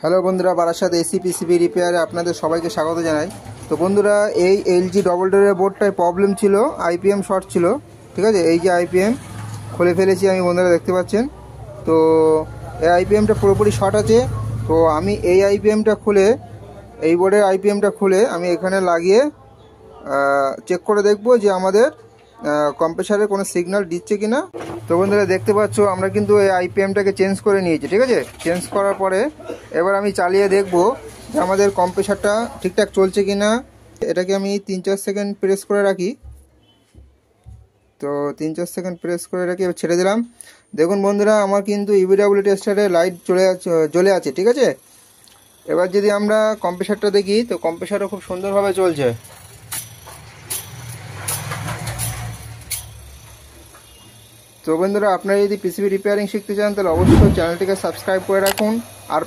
Hello বন্ধুরা, Barasat AC PCB রিপেয়ারে আপনাদের সবাইকে স্বাগত জানাই। তো বন্ধুরা, এই এলজি ডবল ডোরের বোর্ডটায় প্রবলেম ছিল, আইপিএম শর্ট ছিল। ঠিক আছে, এই যে আইপিএম খুলে ফেলেছি আমি, বন্ধুরা দেখতে পাচ্ছেন। তো এই আইপিএমটা পুরোপুরি শর্ট আছে। তো আমি এই আইপিএমটা খুলে, এই বোর্ডের আইপিএমটা খুলে আমি এখানে লাগিয়ে চেক করে দেখব যে আমাদের কম্প্রেসারে কোনো সিগন্যাল দিচ্ছে কিনা। তো বন্ধুরা দেখতে পাচ্ছ, আমরা কিন্তু এই আইপিএমটাকে চেঞ্জ করে নিয়েছি। ঠিক আছে, চেঞ্জ করার পরে এবার আমি চালিয়ে দেখব যে আমাদের কম্প্রেসারটা ঠিকঠাক চলছে কিনা। এটাকে আমি 3-4 সেকেন্ড প্রেস করে রাখি। তো 3-4 সেকেন্ড প্রেস করে রাখি, এবার ছেড়ে দিলাম। দেখুন বন্ধুরা, আমার কিন্তু ইউভিডব্লিউ টেস্টারে লাইট জ্বলে আছে। ঠিক আছে, এবার যদি আমরা কম্প্রেসারটা দেখি, তো কম্প্রেসারও খুব সুন্দরভাবে চলছে। তো বন্ধুরা, আপনারা যদি পিসিবি রিপেয়ারিং শিখতে চান তাহলে অবশ্যই চ্যানেলটিকে সাবস্ক্রাইব করে রাখুন। আর